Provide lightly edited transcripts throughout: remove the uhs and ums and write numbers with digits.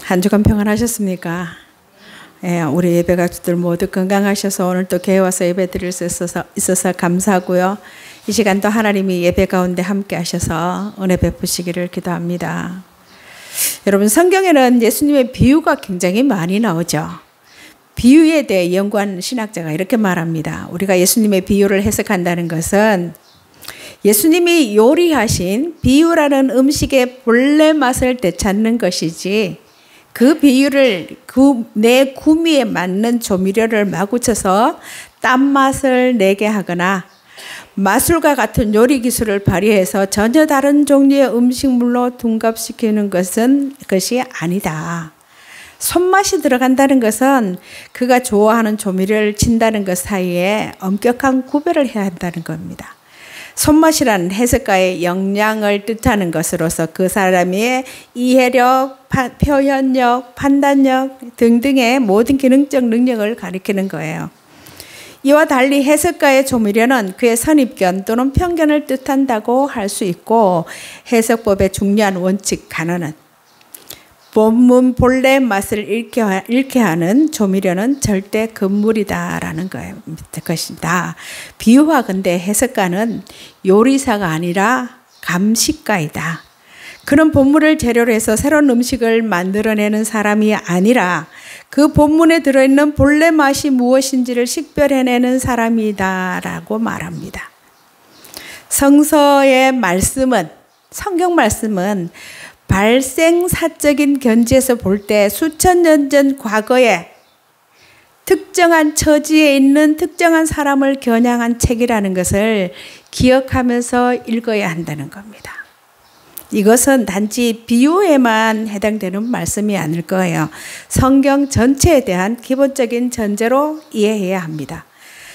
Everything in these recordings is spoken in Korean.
한 주간 평안하셨습니까? 예, 우리 예배 가족들 모두 건강하셔서 오늘 또 교회 와서 예배 드릴 수 있어서 감사하고요. 이 시간도 하나님이 예배 가운데 함께 하셔서 은혜 베푸시기를 기도합니다. 여러분, 성경에는 예수님의 비유가 굉장히 많이 나오죠. 비유에 대해 연구한 신학자가 이렇게 말합니다. 우리가 예수님의 비유를 해석한다는 것은 예수님이 요리하신 비유라는 음식의 본래 맛을 되찾는 것이지, 그 비유를 내 구미에 맞는 조미료를 마구쳐서 딴 맛을 내게 하거나 마술과 같은 요리 기술을 발휘해서 전혀 다른 종류의 음식물로 둔갑시키는 것이 아니다. 손맛이 들어간다는 것은 그가 좋아하는 조미료를 친다는 것 사이에 엄격한 구별을 해야 한다는 겁니다. 손맛이란 해석가의 역량을 뜻하는 것으로서 그 사람의 이해력, 표현력, 판단력 등등의 모든 기능적 능력을 가리키는 거예요. 이와 달리 해석가의 조미료는 그의 선입견 또는 편견을 뜻한다고 할 수 있고, 해석법의 중요한 원칙 간언은 본문 본래 맛을 잃게 하는 조미료는 절대 금물이다라는 것이다. 비유하건대 해석가는 요리사가 아니라 감식가이다. 그런 본문을 재료로 해서 새로운 음식을 만들어내는 사람이 아니라 그 본문에 들어있는 본래 맛이 무엇인지를 식별해내는 사람이다라고 말합니다. 성서의 말씀은, 성경 말씀은 발생사적인 견지에서 볼 때 수천 년 전 과거에 특정한 처지에 있는 특정한 사람을 겨냥한 책이라는 것을 기억하면서 읽어야 한다는 겁니다. 이것은 단지 비유에만 해당되는 말씀이 아닐 거예요. 성경 전체에 대한 기본적인 전제로 이해해야 합니다.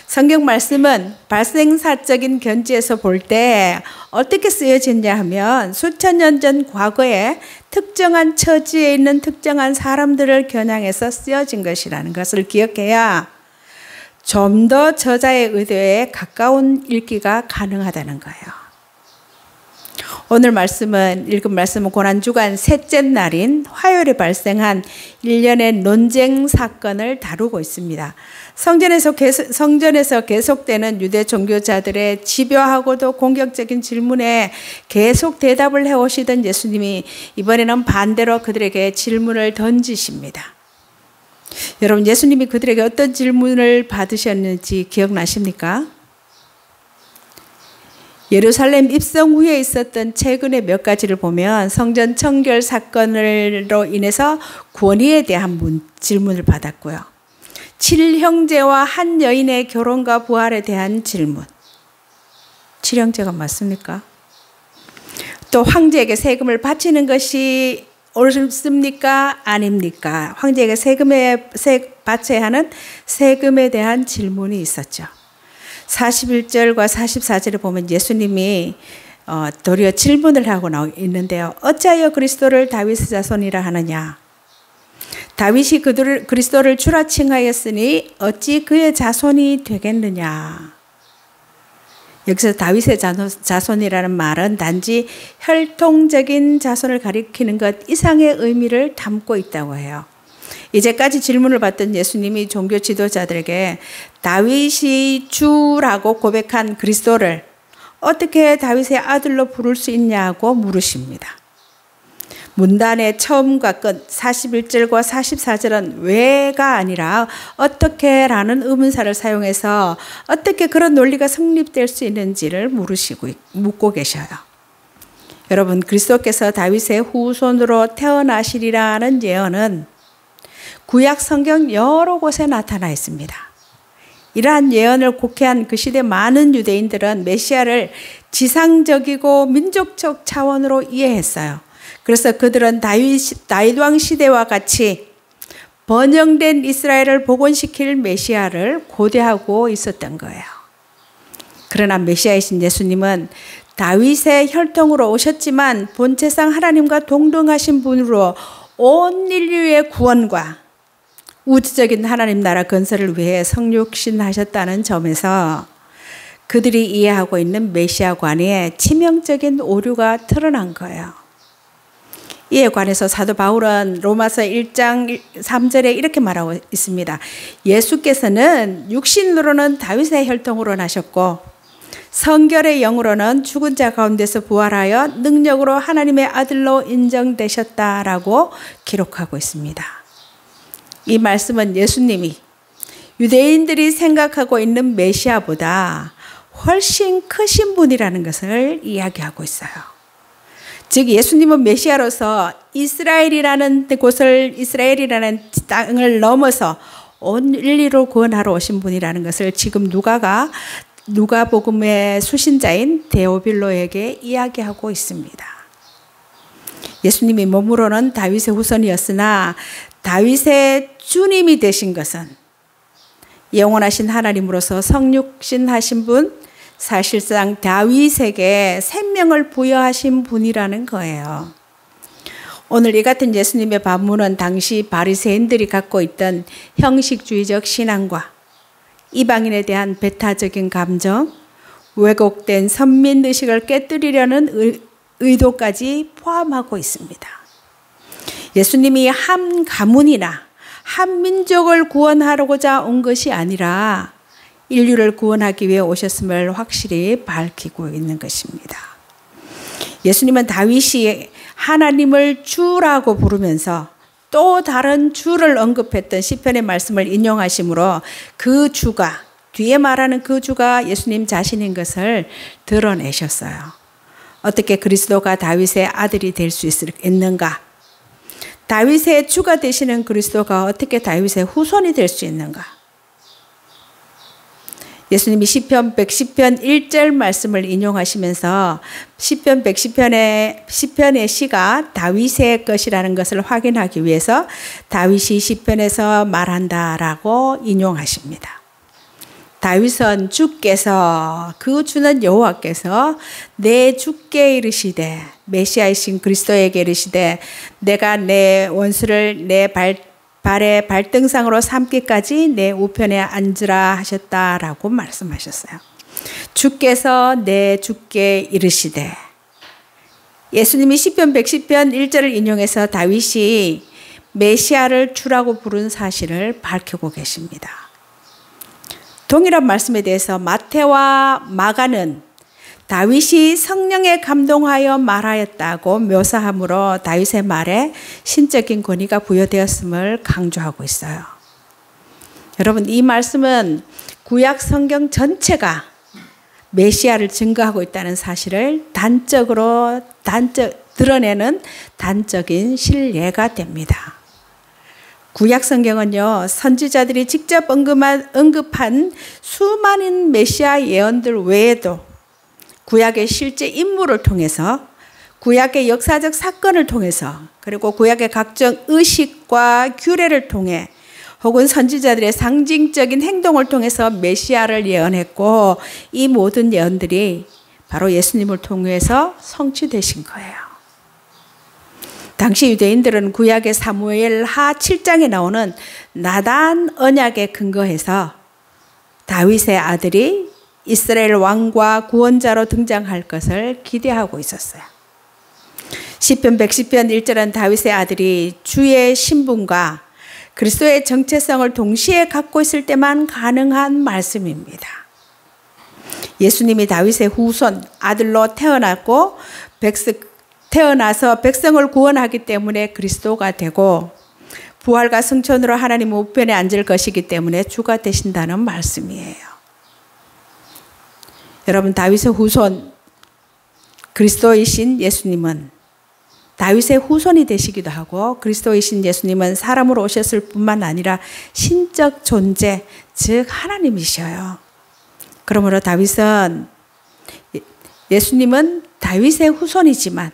성경 말씀은 발생사적인 견지에서 볼 때 어떻게 쓰여졌냐 하면 수천 년 전 과거에 특정한 처지에 있는 특정한 사람들을 겨냥해서 쓰여진 것이라는 것을 기억해야 좀 더 저자의 의도에 가까운 읽기가 가능하다는 거예요. 오늘 읽은 말씀은 고난주간 셋째 날인 화요일에 발생한 일련의 논쟁 사건을 다루고 있습니다. 성전에서 계속되는 유대 종교자들의 집요하고도 공격적인 질문에 계속 대답을 해오시던 예수님이 이번에는 반대로 그들에게 질문을 던지십니다. 여러분, 예수님이 그들에게 어떤 질문을 받으셨는지 기억나십니까? 예루살렘 입성 후에 있었던 최근의 몇 가지를 보면 성전 청결 사건으로 인해서 권위에 대한 질문을 받았고요. 7형제와 한 여인의 결혼과 부활에 대한 질문. 7형제가 맞습니까? 또 황제에게 세금을 바치는 것이 옳습니까? 아닙니까? 황제에게 바쳐야 하는 세금에 대한 질문이 있었죠. 41절과 44절을 보면 예수님이 도리어 질문을 하고 있는데요. 어찌하여 그리스도를 다윗의 자손이라 하느냐? 다윗이 그리스도를 주라 칭하였으니 어찌 그의 자손이 되겠느냐? 여기서 다윗의 자손이라는 말은 단지 혈통적인 자손을 가리키는 것 이상의 의미를 담고 있다고 해요. 이제까지 질문을 받던 예수님이 종교 지도자들에게 다윗이 주라고 고백한 그리스도를 어떻게 다윗의 아들로 부를 수 있냐고 물으십니다. 문단의 처음과 끝 41절과 44절은 왜가 아니라 어떻게라는 의문사를 사용해서 어떻게 그런 논리가 성립될 수 있는지를 묻고 계셔요. 여러분, 그리스도께서 다윗의 후손으로 태어나시리라는 예언은 구약 성경 여러 곳에 나타나 있습니다. 이러한 예언을 곡해한 그 시대 많은 유대인들은 메시아를 지상적이고 민족적 차원으로 이해했어요. 그래서 그들은 다윗 왕 시대와 같이 번영된 이스라엘을 복원시킬 메시아를 고대하고 있었던 거예요. 그러나 메시아이신 예수님은 다윗의 혈통으로 오셨지만 본체상 하나님과 동등하신 분으로 온 인류의 구원과 우주적인 하나님 나라 건설을 위해 성육신하셨다는 점에서 그들이 이해하고 있는 메시아관에 치명적인 오류가 드러난 거예요. 이에 관해서 사도 바울은 로마서 1장 3절에 이렇게 말하고 있습니다. 예수께서는 육신으로는 다윗의 혈통으로 나셨고 성결의 영으로는 죽은 자 가운데서 부활하여 능력으로 하나님의 아들로 인정되셨다라고 기록하고 있습니다. 이 말씀은 예수님이 유대인들이 생각하고 있는 메시아보다 훨씬 크신 분이라는 것을 이야기하고 있어요. 즉 예수님은 메시아로서 이스라엘이라는 땅을 넘어서 온 인류를 구원하러 오신 분이라는 것을 지금 누가복음의 수신자인 데오빌로에게 이야기하고 있습니다. 예수님이 몸으로는 다윗의 후손이었으나 다윗의 주님이 되신 것은 영원하신 하나님으로서 성육신하신 분, 사실상 다윗에게 생명을 부여하신 분이라는 거예요. 오늘 이 같은 예수님의 반문은 당시 바리새인들이 갖고 있던 형식주의적 신앙과 이방인에 대한 배타적인 감정, 왜곡된 선민의식을 깨뜨리려는 의도까지 포함하고 있습니다. 예수님이 한 가문이나 한 민족을 구원하고자 온 것이 아니라 인류를 구원하기 위해 오셨음을 확실히 밝히고 있는 것입니다. 예수님은 다윗이 하나님을 주라고 부르면서 또 다른 주를 언급했던 시편의 말씀을 인용하심으로 그 주가, 뒤에 말하는 그 주가 예수님 자신인 것을 드러내셨어요. 어떻게 그리스도가 다윗의 아들이 될 수 있는가? 다윗의 주가 되시는 그리스도가 어떻게 다윗의 후손이 될 수 있는가? 예수님이 시편 110편 1절 말씀을 인용하시면서 시편 110편의 시가 다윗의 것이라는 것을 확인하기 위해서 다윗이 시편에서 말한다라고 인용하십니다. 다윗은 주께서, 그 주는 여호와께서 내 주께 이르시되, 메시아이신 그리스도에게 이르시되 내가 내 원수를 내 발의 발등상으로 삼기까지 내 우편에 앉으라 하셨다라고 말씀하셨어요. 주께서 내 주께 이르시되, 예수님이 시편 110편 1절을 인용해서 다윗이 메시아를 주라고 부른 사실을 밝히고 계십니다. 동일한 말씀에 대해서 마태와 마가는 다윗이 성령에 감동하여 말하였다고 묘사함으로 다윗의 말에 신적인 권위가 부여되었음을 강조하고 있어요. 여러분, 이 말씀은 구약 성경 전체가 메시아를 증거하고 있다는 사실을 드러내는 단적인 실례가 됩니다. 구약 성경은요, 선지자들이 직접 언급한 수많은 메시아 예언들 외에도 구약의 실제 인물을 통해서, 구약의 역사적 사건을 통해서, 그리고 구약의 각종 의식과 규례를 통해, 혹은 선지자들의 상징적인 행동을 통해서 메시아를 예언했고, 이 모든 예언들이 바로 예수님을 통해서 성취되신 거예요. 당시 유대인들은 구약의 사무엘 하 7장에 나오는 나단 언약에 근거해서 다윗의 아들이 이스라엘 왕과 구원자로 등장할 것을 기대하고 있었어요. 시편 110편 1절은 다윗의 아들이 주의 신분과 그리스도의 정체성을 동시에 갖고 있을 때만 가능한 말씀입니다. 예수님이 다윗의 후손 아들로 태어나서 백성을 구원하기 때문에 그리스도가 되고, 부활과 승천으로 하나님 우편에 앉을 것이기 때문에 주가 되신다는 말씀이에요. 여러분, 다윗의 후손 그리스도이신 예수님은 다윗의 후손이 되시기도 하고, 그리스도이신 예수님은 사람으로 오셨을 뿐만 아니라 신적 존재, 즉 하나님이셔요. 그러므로 예수님은 다윗의 후손이지만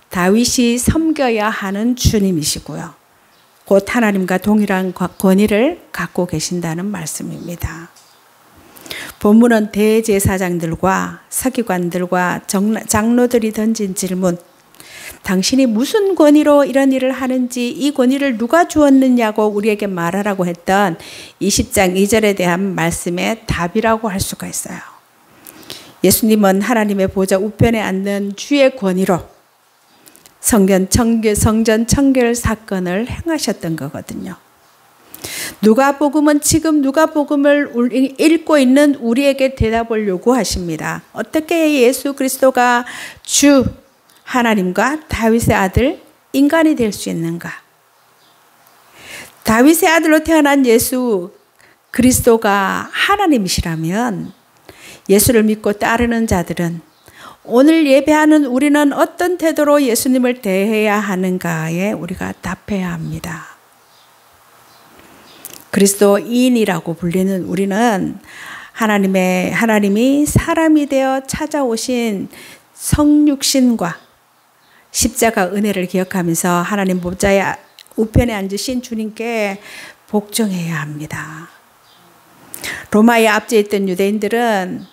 다윗이 섬겨야 하는 주님이시고요, 곧 하나님과 동일한 권위를 갖고 계신다는 말씀입니다. 본문은 대제사장들과 서기관들과 장로들이 던진 질문, 당신이 무슨 권위로 이런 일을 하는지, 이 권위를 누가 주었느냐고 우리에게 말하라고 했던 20장 2절에 대한 말씀의 답이라고 할 수가 있어요. 예수님은 하나님의 보좌 우편에 앉는 주의 권위로 성전 청결 사건을 행하셨던 거거든요. 누가복음은 지금 누가복음을 읽고 있는 우리에게 대답을 요구하십니다. 어떻게 예수 그리스도가 주 하나님과 다윗의 아들 인간이 될 수 있는가? 다윗의 아들로 태어난 예수 그리스도가 하나님이시라면 예수를 믿고 따르는 자들은 오늘 예배하는 우리는 어떤 태도로 예수님을 대해야 하는가에 우리가 답해야 합니다. 그리스도인이라고 불리는 우리는 하나님이 사람이 되어 찾아오신 성육신과 십자가 은혜를 기억하면서 하나님 보좌의 우편에 앉으신 주님께 복종해야 합니다. 로마에 앞져 있던 유대인들은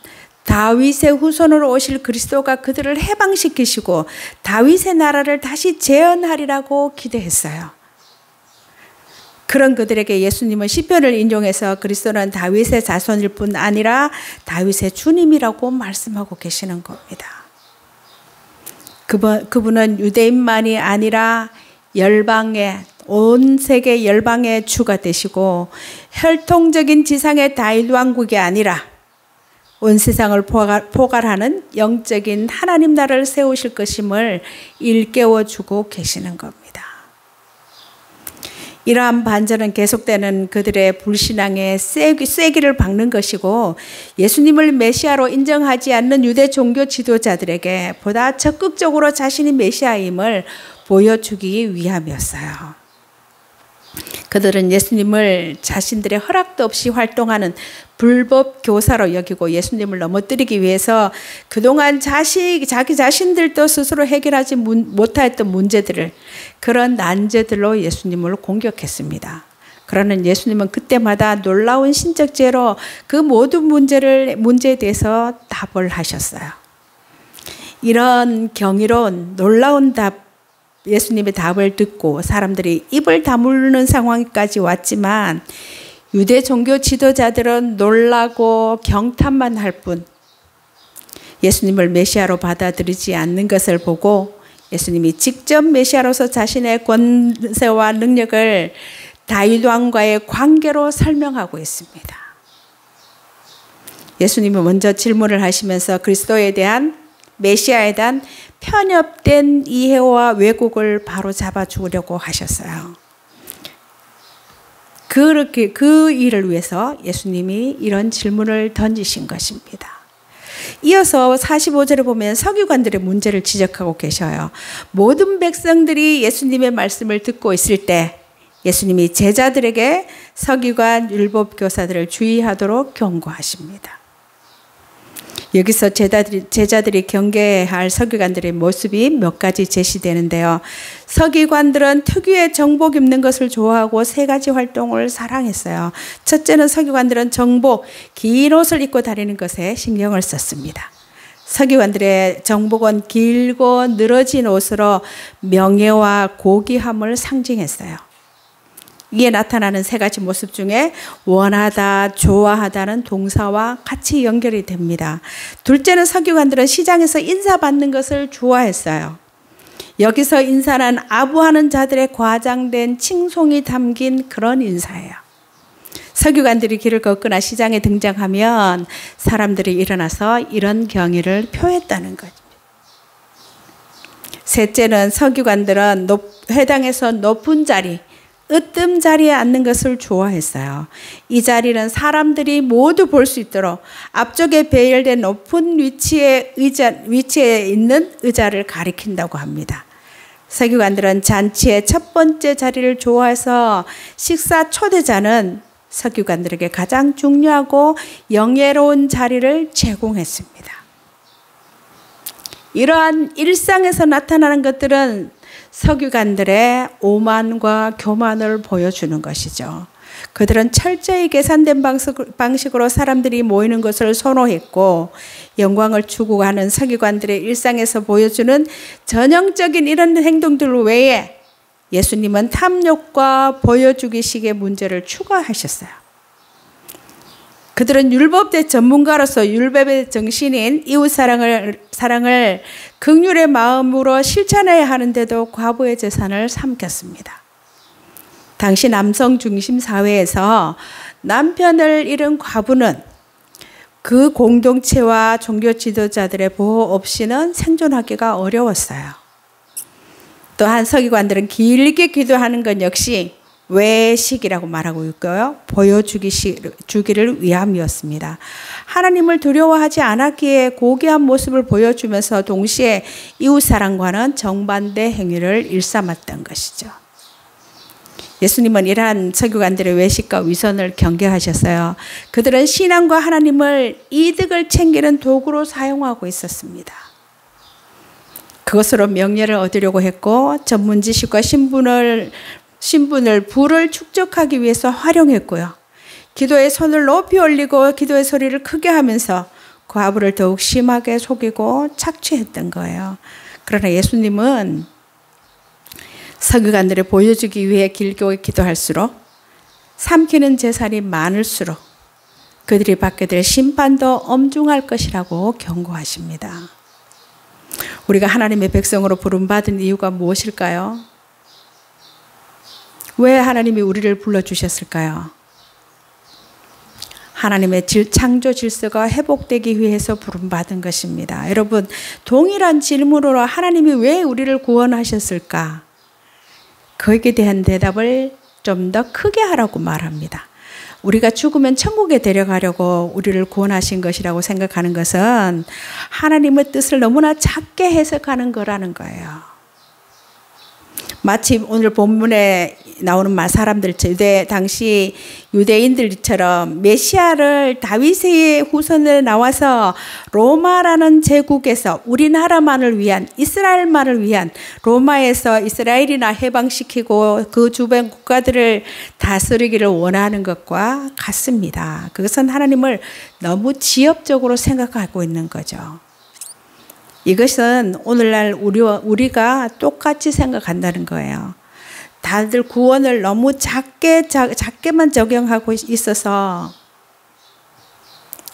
다윗의 후손으로 오실 그리스도가 그들을 해방시키시고 다윗의 나라를 다시 재현하리라고 기대했어요. 그런 그들에게 예수님은 시편을 인용해서 그리스도는 다윗의 자손일 뿐 아니라 다윗의 주님이라고 말씀하고 계시는 겁니다. 그분은 유대인만이 아니라 온 세계 열방의 주가 되시고 혈통적인 지상의 다윗 왕국이 아니라 온 세상을 포괄하는 영적인 하나님 나라를 세우실 것임을 일깨워주고 계시는 겁니다. 이러한 반전은 계속되는 그들의 불신앙의 쐐기를 박는 것이고 예수님을 메시아로 인정하지 않는 유대 종교 지도자들에게 보다 적극적으로 자신이 메시아임을 보여주기 위함이었어요. 그들은 예수님을 자신들의 허락도 없이 활동하는 불법 교사로 여기고 예수님을 넘어뜨리기 위해서 그동안 자기 자신들도 스스로 해결하지 못했던 문제들을 그런 난제들로 예수님을 공격했습니다. 그러는 예수님은 그때마다 놀라운 신적 지혜로 그 모든 문제에 대해서 답을 하셨어요. 이런 경이로운 놀라운 예수님의 답을 듣고 사람들이 입을 다물는 상황까지 왔지만 유대 종교 지도자들은 놀라고 경탄만 할 뿐 예수님을 메시아로 받아들이지 않는 것을 보고 예수님이 직접 메시아로서 자신의 권세와 능력을 다윗 왕과의 관계로 설명하고 있습니다. 예수님이 먼저 질문을 하시면서 그리스도에 대한 메시아에 대한 편협된 이해와 왜곡을 바로 잡아주려고 하셨어요. 그 일을 위해서 예수님이 이런 질문을 던지신 것입니다. 이어서 45절에 보면 서기관들의 문제를 지적하고 계셔요. 모든 백성들이 예수님의 말씀을 듣고 있을 때 예수님이 제자들에게 서기관 율법교사들을 주의하도록 경고하십니다. 여기서 제자들이 경계해야 할 서기관들의 모습이 몇 가지 제시되는데요. 서기관들은 특유의 정복 입는 것을 좋아하고 세 가지 활동을 사랑했어요. 첫째는 서기관들은 정복, 긴 옷을 입고 다니는 것에 신경을 썼습니다. 서기관들의 정복은 길고 늘어진 옷으로 명예와 고귀함을 상징했어요. 이에 나타나는 세 가지 모습 중에 원하다, 좋아하다는 동사와 같이 연결이 됩니다. 둘째는 서기관들은 시장에서 인사받는 것을 좋아했어요. 여기서 인사는 아부하는 자들의 과장된 칭송이 담긴 그런 인사예요. 서기관들이 길을 걷거나 시장에 등장하면 사람들이 일어나서 이런 경의를 표했다는 거죠. 셋째는 서기관들은 회당에서 높은 자리, 으뜸 자리에 앉는 것을 좋아했어요. 이 자리는 사람들이 모두 볼 수 있도록 앞쪽에 배열된 높은 위치에 있는 의자를 가리킨다고 합니다. 서기관들은 잔치의 첫 번째 자리를 좋아해서 식사 초대자는 서기관들에게 가장 중요하고 영예로운 자리를 제공했습니다. 이러한 일상에서 나타나는 것들은 서기관들의 오만과 교만을 보여주는 것이죠. 그들은 철저히 계산된 방식으로 사람들이 모이는 것을 선호했고 영광을 추구하는 서기관들의 일상에서 보여주는 전형적인 이런 행동들 외에 예수님은 탐욕과 보여주기식의 문제를 추가하셨어요. 그들은 율법의 전문가로서 율법의 정신인 이웃 사랑을 긍휼의 마음으로 실천해야 하는데도 과부의 재산을 삼켰습니다. 당시 남성 중심 사회에서 남편을 잃은 과부는 그 공동체와 종교 지도자들의 보호 없이는 생존하기가 어려웠어요. 또한 서기관들은 길게 기도하는 것 역시 외식이라고 말하고 있고요. 보여주기를 위함이었습니다. 하나님을 두려워하지 않았기에 고귀한 모습을 보여주면서 동시에 이웃사랑과는 정반대 행위를 일삼았던 것이죠. 예수님은 이러한 서기관들의 외식과 위선을 경계하셨어요. 그들은 신앙과 하나님을 이득을 챙기는 도구로 사용하고 있었습니다. 그것으로 명예를 얻으려고 했고 전문 지식과 신분을 부를 축적하기 위해서 활용했고요. 기도의 손을 높이 올리고 기도의 소리를 크게 하면서 과부를 더욱 심하게 속이고 착취했던 거예요. 그러나 예수님은 서기관들을 보여주기 위해 길게 기도할수록 삼키는 재산이 많을수록 그들이 받게 될 심판도 엄중할 것이라고 경고하십니다. 우리가 하나님의 백성으로 부름받은 이유가 무엇일까요? 왜 하나님이 우리를 불러주셨을까요? 하나님의 창조 질서가 회복되기 위해서 부름받은 것입니다. 여러분, 동일한 질문으로 하나님이 왜 우리를 구원하셨을까? 거기에 대한 대답을 좀 더 크게 하라고 말합니다. 우리가 죽으면 천국에 데려가려고 우리를 구원하신 것이라고 생각하는 것은 하나님의 뜻을 너무나 작게 해석하는 거라는 거예요. 마치 오늘 본문에 나오는 사람들, 당시 유대인들처럼 메시아를 다윗의 후손에 나와서 로마라는 제국에서 우리나라만을 위한, 이스라엘만을 위한, 로마에서 이스라엘이나 해방시키고 그 주변 국가들을 다스리기를 원하는 것과 같습니다. 그것은 하나님을 너무 지엽적으로 생각하고 있는 거죠. 이것은 오늘날 우리가 똑같이 생각한다는 거예요. 다들 구원을 너무 작게만 적용하고 있어서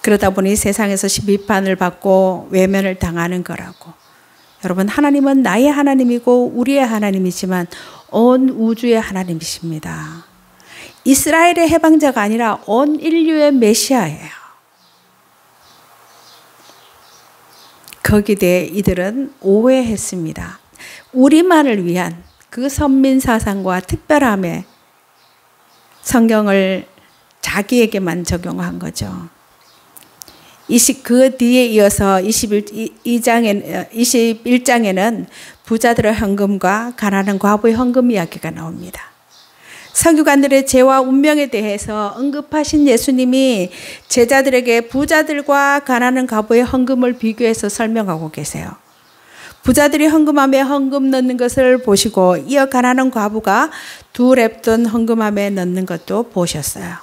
그러다 보니 세상에서 비판을 받고 외면을 당하는 거라고. 여러분, 하나님은 나의 하나님이고 우리의 하나님이지만 온 우주의 하나님이십니다. 이스라엘의 해방자가 아니라 온 인류의 메시아예요. 거기에 대해 이들은 오해했습니다. 우리만을 위한 그 선민사상과 특별함에 성경을 자기에게만 적용한 거죠. 그 뒤에 이어서 21장에는 부자들의 헌금과 가난한 과부의 헌금 이야기가 나옵니다. 서기관들의 죄와 운명에 대해서 언급하신 예수님이 제자들에게 부자들과 가난한 과부의 헌금을 비교해서 설명하고 계세요. 부자들이 헌금함에 헌금 넣는 것을 보시고 이어 가난한 과부가 2렙돈 헌금함에 넣는 것도 보셨어요.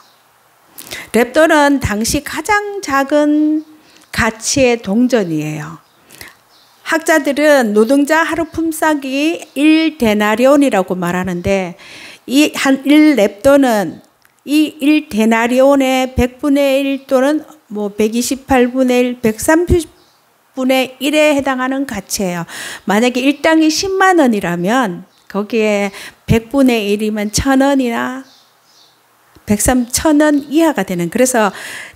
렙돈은 당시 가장 작은 가치의 동전이에요. 학자들은 노동자 하루 품삯이 1데나리온이라고 말하는데 이 한 1렙돈은 이 1데나리온의 100분의 1 또는 128분의 1, 130분의 1에 해당하는 가치예요. 만약에 일당이 10만 원이라면 거기에 100분의 1이면 1,000원이나 1,000원 이하가 되는, 그래서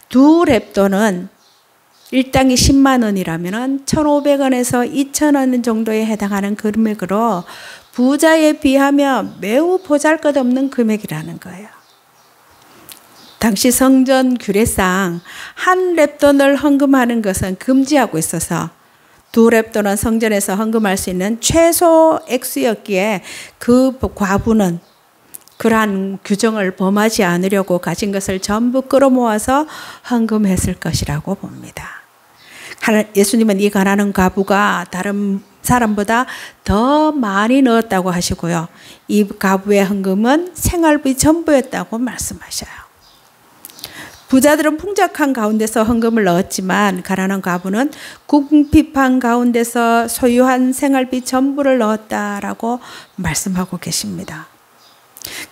2렙돈은 일당이 10만 원이라면 1,500원에서 2,000원 정도에 해당하는 금액으로 부자에 비하면 매우 보잘것없는 금액이라는 거예요. 당시 성전 규례상 한 렙돈을 헌금하는 것은 금지하고 있어서 2렙돈은 성전에서 헌금할 수 있는 최소 액수였기에 그 과부는 그러한 규정을 범하지 않으려고 가진 것을 전부 끌어모아서 헌금했을 것이라고 봅니다. 예수님은 이 가난한 과부가 다른 사람보다 더 많이 넣었다고 하시고요. 이 과부의 헌금은 생활비 전부였다고 말씀하셔요. 부자들은 풍족한 가운데서 헌금을 넣었지만 가난한 과부는 궁핍한 가운데서 소유한 생활비 전부를 넣었다라고 말씀하고 계십니다.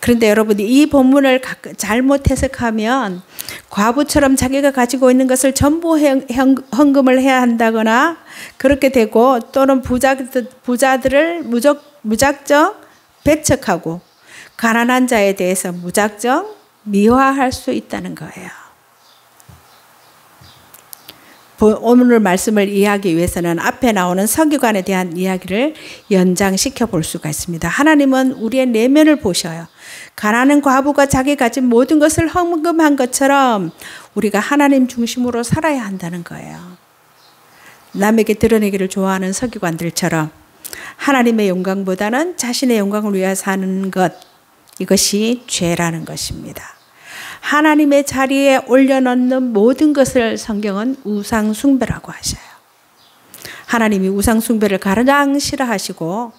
그런데 여러분이 이 본문을 잘못 해석하면 과부처럼 자기가 가지고 있는 것을 전부 헌금을 해야 한다거나 그렇게 되고, 또는 부자들을 무작정 배척하고 가난한 자에 대해서 무작정 미화할 수 있다는 거예요. 오늘 말씀을 이해하기 위해서는 앞에 나오는 서기관에 대한 이야기를 연장시켜 볼 수가 있습니다. 하나님은 우리의 내면을 보셔요. 가난한 과부가 자기 가진 모든 것을 헌금한 것처럼 우리가 하나님 중심으로 살아야 한다는 거예요. 남에게 드러내기를 좋아하는 서기관들처럼 하나님의 영광보다는 자신의 영광을 위해 사는 것, 이것이 죄라는 것입니다. 하나님의 자리에 올려놓는 모든 것을 성경은 우상숭배라고 하셔요. 하나님이 우상숭배를 가장 싫어하시고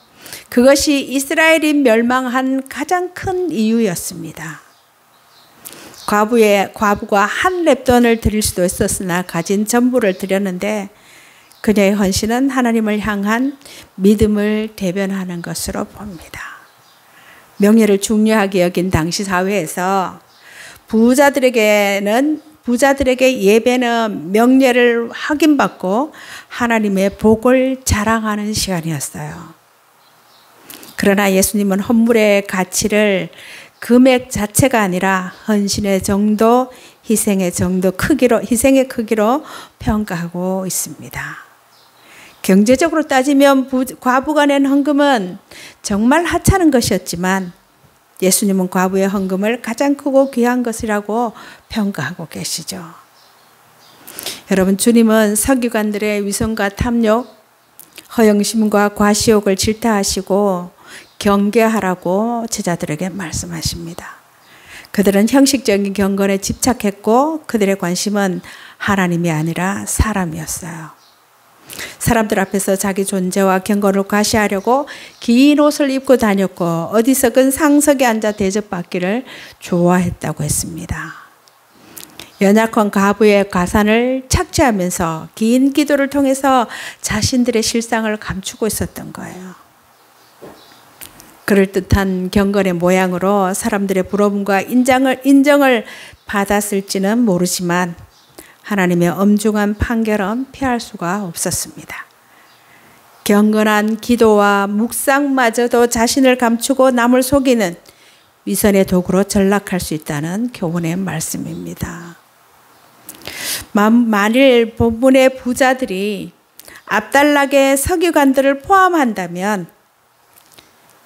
그것이 이스라엘이 멸망한 가장 큰 이유였습니다. 과부가 한 렙돈을 드릴 수도 있었으나 가진 전부를 드렸는데 그녀의 헌신은 하나님을 향한 믿음을 대변하는 것으로 봅니다. 명예를 중요하게 여긴 당시 사회에서 부자들에게 예배는 명예를 확인받고 하나님의 복을 자랑하는 시간이었어요. 그러나 예수님은 헌물의 가치를 금액 자체가 아니라 헌신의 정도, 희생의 크기로 평가하고 있습니다. 경제적으로 따지면 과부가 낸 헌금은 정말 하찮은 것이었지만 예수님은 과부의 헌금을 가장 크고 귀한 것이라고 평가하고 계시죠. 여러분, 주님은 서기관들의 위선과 탐욕, 허영심과 과시욕을 질타하시고 경계하라고 제자들에게 말씀하십니다. 그들은 형식적인 경건에 집착했고 그들의 관심은 하나님이 아니라 사람이었어요. 사람들 앞에서 자기 존재와 경건을 과시하려고 긴 옷을 입고 다녔고 어디서든 상석에 앉아 대접받기를 좋아했다고 했습니다. 연약한 과부의 가산을 착취하면서 긴 기도를 통해서 자신들의 실상을 감추고 있었던 거예요. 그럴듯한 경건의 모양으로 사람들의 부러움과 인정을 받았을지는 모르지만 하나님의 엄중한 판결은 피할 수가 없었습니다. 경건한 기도와 묵상마저도 자신을 감추고 남을 속이는 위선의 도구로 전락할 수 있다는 교훈의 말씀입니다. 만일 본문의 부자들이 앞달락의 서기관들을 포함한다면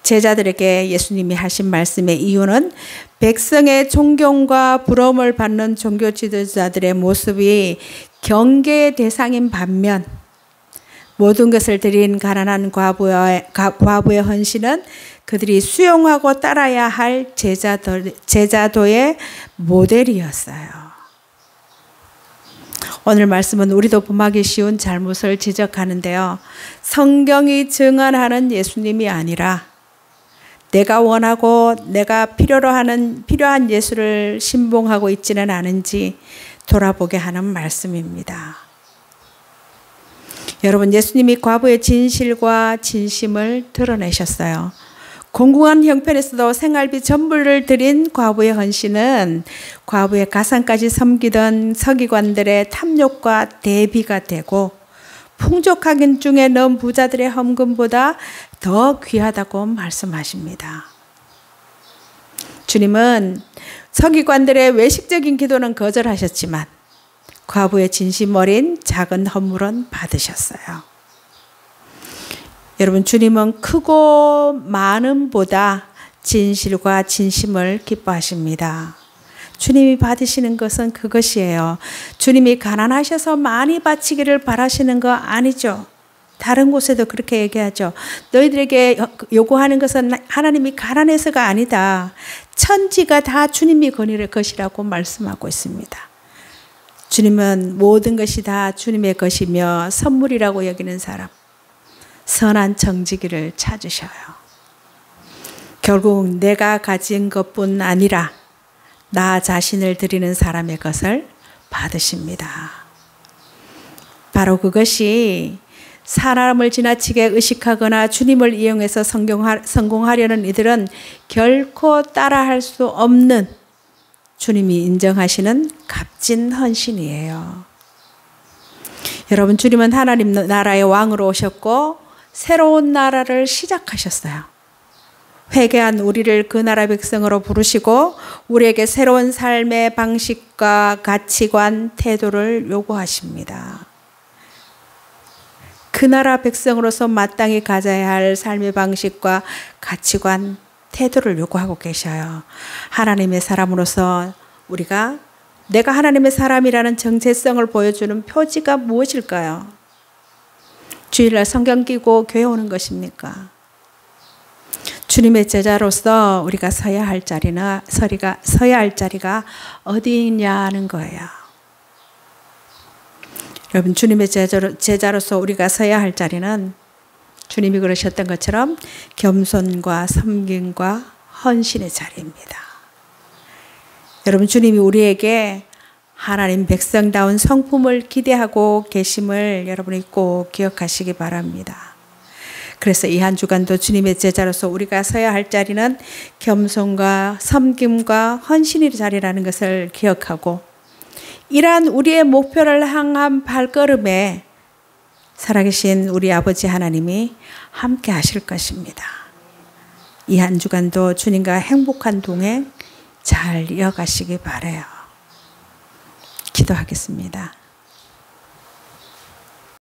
제자들에게 예수님이 하신 말씀의 이유는 백성의 존경과 부러움을 받는 종교 지도자들의 모습이 경계의 대상인 반면 모든 것을 드린 가난한 과부의 헌신은 그들이 수용하고 따라야 할 제자도의 모델이었어요. 오늘 말씀은 우리도 범하기 쉬운 잘못을 지적하는데요. 성경이 증언하는 예수님이 아니라 내가 원하고 내가 필요한 예수를 신봉하고 있지는 않은지 돌아보게 하는 말씀입니다. 여러분, 예수님이 과부의 진실과 진심을 드러내셨어요. 공공한 형편에서도 생활비 전부를 드린 과부의 헌신은 과부의 가산까지 섬기던 서기관들의 탐욕과 대비가 되고 풍족하긴 중에 넣은 부자들의 헌금보다 더 귀하다고 말씀하십니다. 주님은 서기관들의 외식적인 기도는 거절하셨지만 과부의 진심 어린 작은 헌물은 받으셨어요. 여러분, 주님은 크고 많음보다 진실과 진심을 기뻐하십니다. 주님이 받으시는 것은 그것이에요. 주님이 가난하셔서 많이 바치기를 바라시는 거 아니죠. 다른 곳에도 그렇게 얘기하죠. 너희들에게 요구하는 것은 하나님이 가난해서가 아니다. 천지가 다 주님이 거느릴 것이라고 말씀하고 있습니다. 주님은 모든 것이 다 주님의 것이며 선물이라고 여기는 사람, 선한 정직이를 찾으셔요. 결국 내가 가진 것뿐 아니라 나 자신을 드리는 사람의 것을 받으십니다. 바로 그것이 사람을 지나치게 의식하거나 주님을 이용해서 성공하려는 이들은 결코 따라할 수 없는 주님이 인정하시는 값진 헌신이에요. 여러분, 주님은 하나님 나라의 왕으로 오셨고 새로운 나라를 시작하셨어요. 회개한 우리를 그 나라 백성으로 부르시고 우리에게 새로운 삶의 방식과 가치관, 태도를 요구하십니다. 그 나라 백성으로서 마땅히 가져야 할 삶의 방식과 가치관, 태도를 요구하고 계셔요. 하나님의 사람으로서 우리가 내가 하나님의 사람이라는 정체성을 보여주는 표지가 무엇일까요? 주일날 성경 끼고 교회 오는 것입니까? 주님의 제자로서 우리가 서야 할 자리가 어디 있냐는 거예요. 여러분, 주님의 제자로서 우리가 서야 할 자리는 주님이 그러셨던 것처럼 겸손과 섬김과 헌신의 자리입니다. 여러분, 주님이 우리에게 하나님 백성다운 성품을 기대하고 계심을 여러분이 꼭 기억하시기 바랍니다. 그래서 이 한 주간도 주님의 제자로서 우리가 서야 할 자리는 겸손과 섬김과 헌신의 자리라는 것을 기억하고 이러한 우리의 목표를 향한 발걸음에 살아계신 우리 아버지 하나님이 함께 하실 것입니다. 이 한 주간도 주님과 행복한 동행 잘 이어가시기 바라요. 기도하겠습니다.